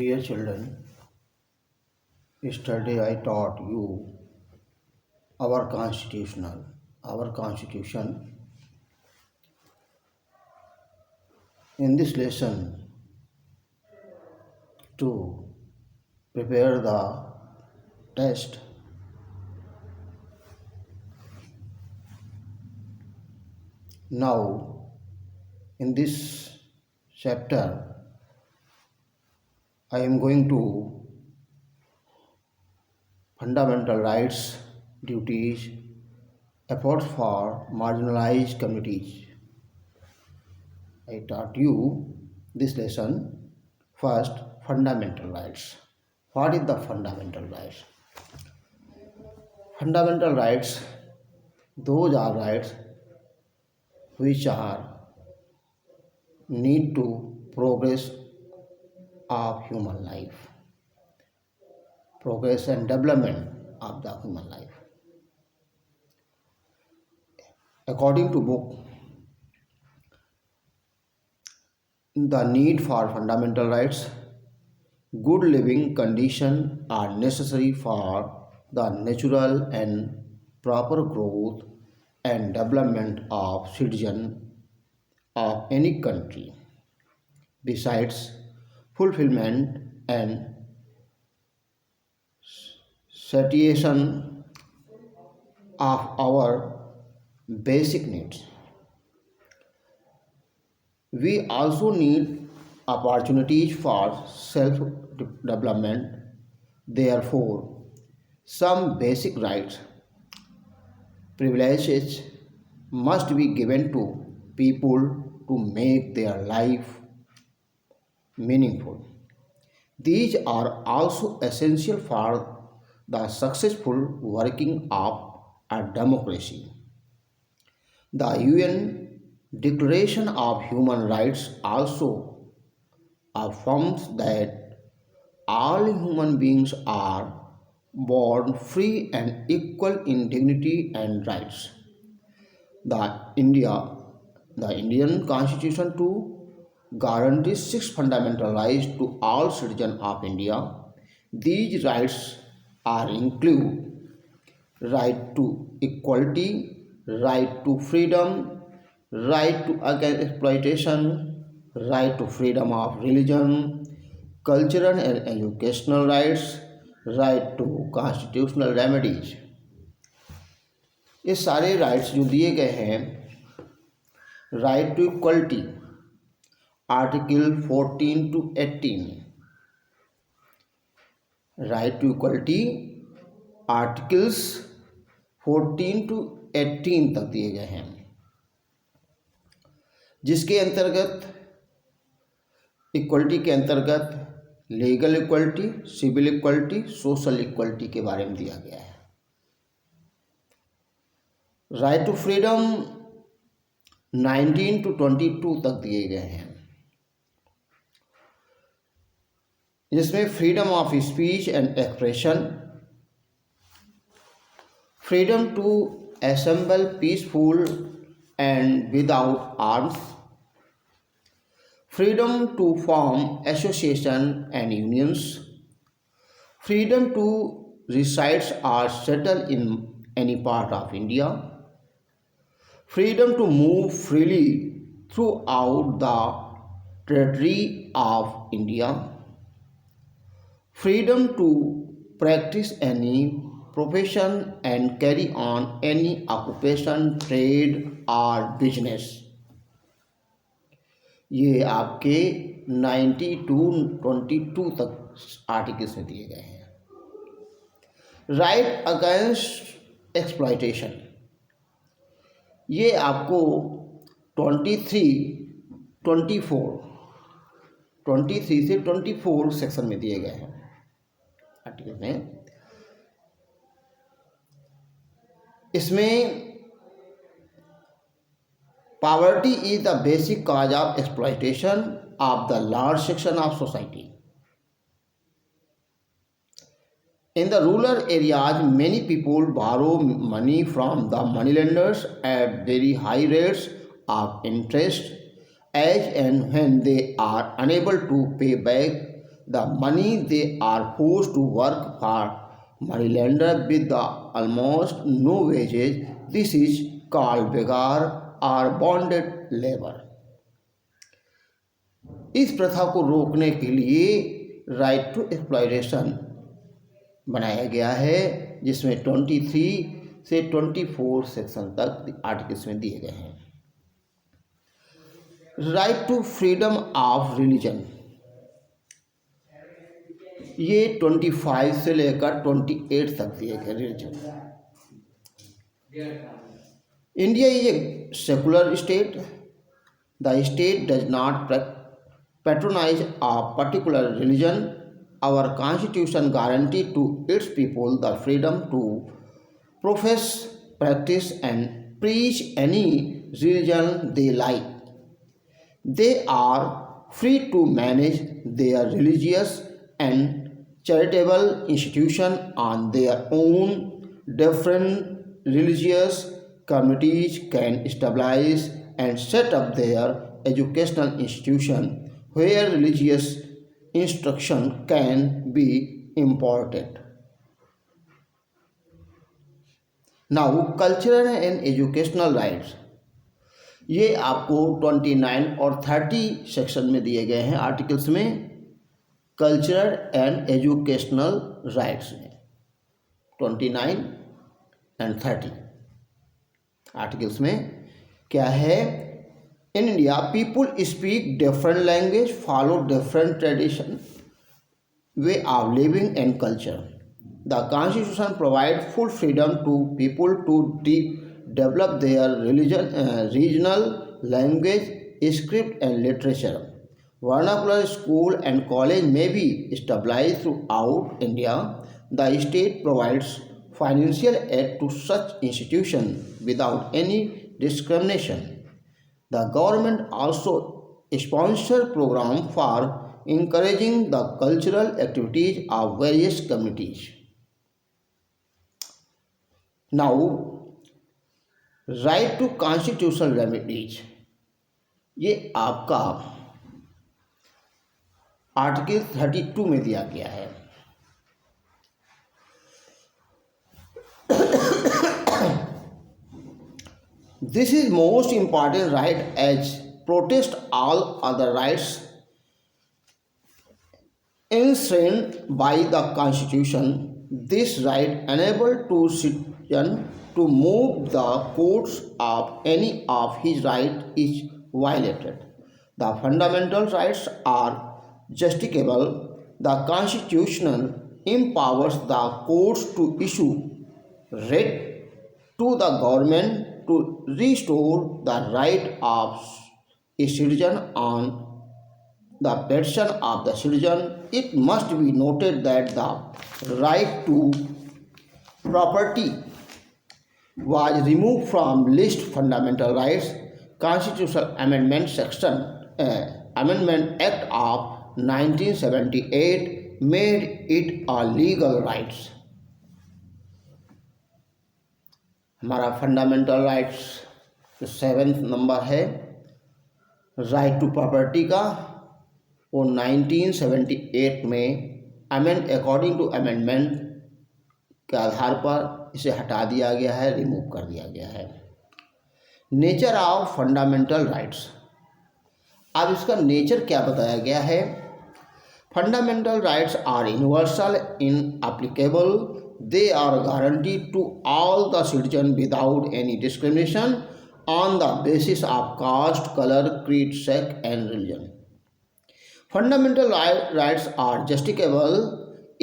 Dear children, yesterday I taught you our constitution. In this lesson, to prepare the test, now in this chapter, I am going to fundamental rights, duties, efforts for marginalized communities. I taught you this lesson. First, fundamental rights. What is the fundamental rights? Fundamental rights, those are rights which are need to progress of human life, progress and development of the human life. According to book, the need for fundamental rights, good living conditions are necessary for the natural and proper growth and development of citizens of any country. Besides, fulfillment and satiation of our basic needs. We also need opportunities for self development. Therefore, some basic rights, privileges must be given to people to make their life meaningful. These are also essential for the successful working of a democracy. The UN Declaration of Human Rights also affirms that all human beings are born free and equal in dignity and rights. The India, the Indian Constitution too guarantees six fundamental rights to all citizens of India. These rights are include right to equality, right to freedom, right to against exploitation, right to freedom of religion, cultural and educational rights, right to constitutional remedies. ये सारे rights जो दिए गए हैं, right to equality article 14 to 18, right to equality articles 14 to 18 तक दिए गए हैं, जिसके अंतर्गत इक्वलिटी के अंतर्गत legal equality, civil equality, social equality के बारे में दिया गया है। राइट टू फ्रीडम 19 to 22 तक दिए गए हैं, जिसमें freedom of speech and expression, freedom to assemble peaceful and without arms, freedom to form association and unions, freedom to reside or settle in any part of India, freedom to move freely throughout the territory of India, freedom to practice any profession and carry on any occupation, trade or business. ये आपके 90 to 22 तक articles में दिए गए हैं। Right against exploitation, ये आपको 23 से 24 सेक्शन में दिए गए हैं आर्टिकल में। इसमें poverty is the basic cause of exploitation of the large section of society. In the rural areas, many people borrow money from the moneylenders at very high rates of interest. As and when they are unable to pay back, the money they are forced to work for moneylender with the almost no wages. This is called begar or bonded labor. इस प्रथा को रोकने के लिए right to exploitation बनाया गया है, जिसमें 23 से 24 सेक्शन तक आर्टिकल्स में दिए गए हैं। Right to freedom of religion, ये 25 से लेकर 28 तक दिए गए religion. India is a secular state. The state does not patronize a particular religion. Our constitution guarantees to its people the freedom to profess, practice, and preach any religion they like. They are free to manage their religious and charitable institution on their own. Different religious communities can establish and set up their educational institution where religious instruction can be imparted. Now, cultural and educational rights, ये आपको 29 और 30 section में दिए गए हैं articles में। Cultural and educational rights में 29 and 30 articles में क्या है? In India, people speak different language, follow different tradition, way of living and culture. The Constitution provides full freedom to people to develop their regional language, script and literature. Vernacular school and college may be established throughout India. The state provides financial aid to such institutions without any discrimination. The government also sponsors programs for encouraging the cultural activities of various communities. Now, right to constitutional remedies, ये आपका article 32 में दिया गया है। This is most important right as protest all other rights enshrined by the Constitution. This right enables to citizen to move the courts of any of his right is violated. The fundamental rights are justiciable. The Constitution empowers the courts to issue writ to the government to restore the right of a citizen on the petition of the citizen. It must be noted that the right to property was removed from list fundamental rights. Constitutional Amendment Amendment Act of 1978 made it a legal rights. हमारा fundamental rights 7th number है right to property का, वो 1978 में according to amendment के आधार पर इसे हटा दिया गया है, रिमूव कर दिया गया है। नेचर ऑफ फंडामेंटल राइट्स, अब इसका नेचर क्या बताया गया है? Fundamental rights are universal in applicable. They are guaranteed to all the citizens without any discrimination on the basis of caste, color, creed, sex, and religion. Fundamental rights are justiciable.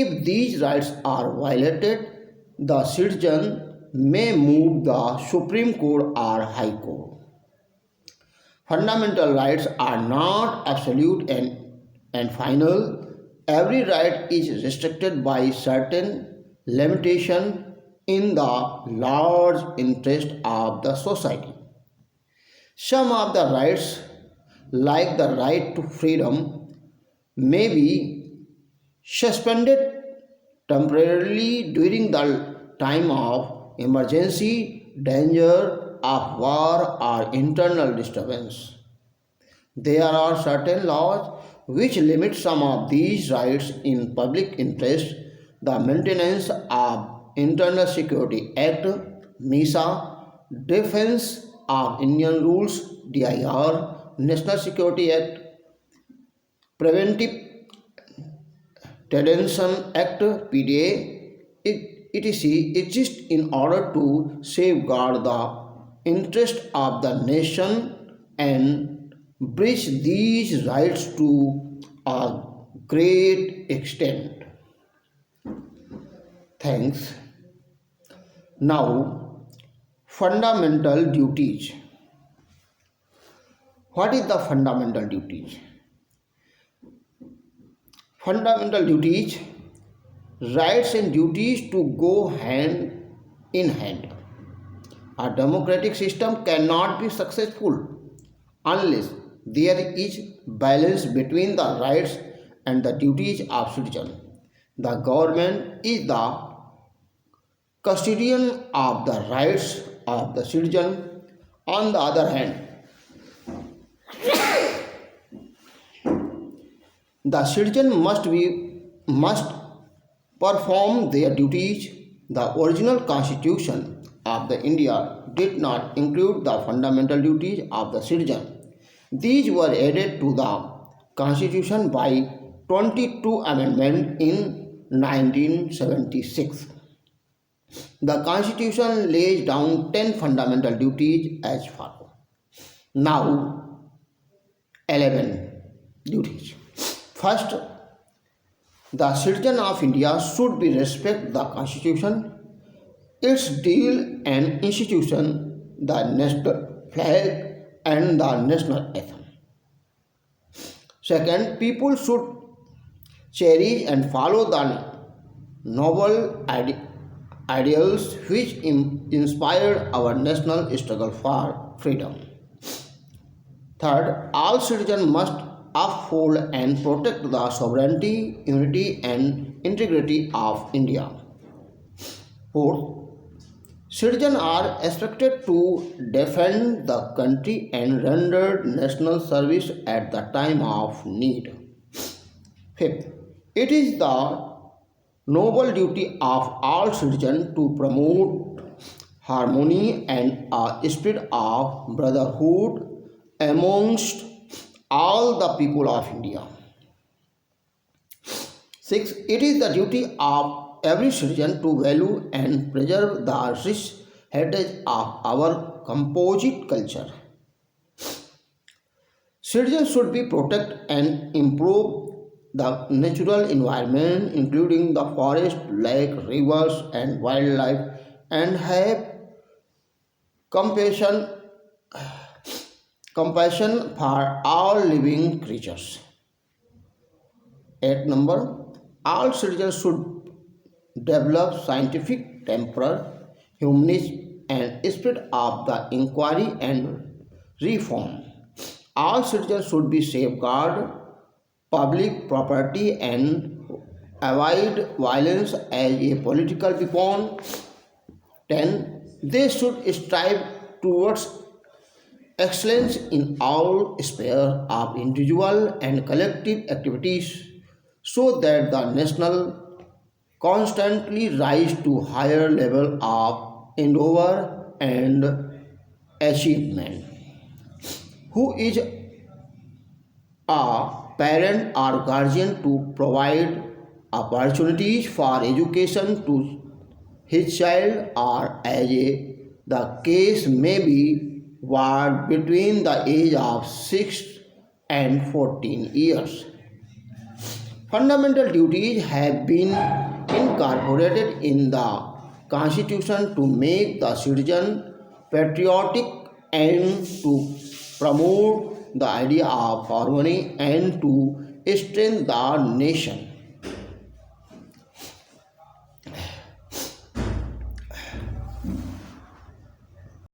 If these rights are violated, the citizen may move the Supreme Court or High Court. Fundamental rights are not absolute and final. Every right is restricted by certain limitation in the large interest of the society. Some of the rights, like the right to freedom, may be suspended temporarily during the time of emergency, danger of war or internal disturbance. There are certain laws which limit some of these rights in public interest, the Maintenance of Internal Security Act, MISA, Defense of Indian Rules, DIR, National Security Act, Preventive Detention Act, PDA, etc. exist in order to safeguard the interest of the nation and breach these rights to a great extent. Thanks. Now, fundamental duties. What is the fundamental duties? Fundamental duties, rights and duties to go hand in hand. A democratic system cannot be successful unless there is balance between the rights and the duties of citizens. The government is the custodian of the rights of the citizen. On the other hand, the citizen must perform their duties. The original constitution of the India did not include the fundamental duties of the citizen. These were added to the constitution by 22 amendment in 1976. The constitution lays down 10 fundamental duties as follows. Now 11 duties. First, the citizen of India should be respect the constitution, its deal and institution, the national flag and the national anthem. Second, people should cherish and follow the noble ideals which inspired our national struggle for freedom. Third, all citizens must uphold and protect the sovereignty, unity, and integrity of India. Fourth, citizens are expected to defend the country and render national service at the time of need. Fifth, it is the noble duty of all citizens to promote harmony and a spirit of brotherhood amongst all the people of India. 6. It is the duty of every citizen to value and preserve the rich heritage of our composite culture. Citizens should be protect and improve the natural environment, including the forest, lake, rivers, and wildlife, and have compassion for all living creatures. 8 number, all citizens should develop scientific temper, humanism, and spirit of the inquiry and reform. All citizens should be safeguard public property and avoid violence as a political weapon. 10. They should strive towards excellence in all spheres of individual and collective activities so that the national constantly rise to higher level of endeavor and achievement. Who is a parent or guardian to provide opportunities for education to his child, or as the case may be, ward between the age of 6 and 14 years. Fundamental duties have been incorporated in the Constitution to make the citizen patriotic and to promote the idea of harmony and to strengthen the nation.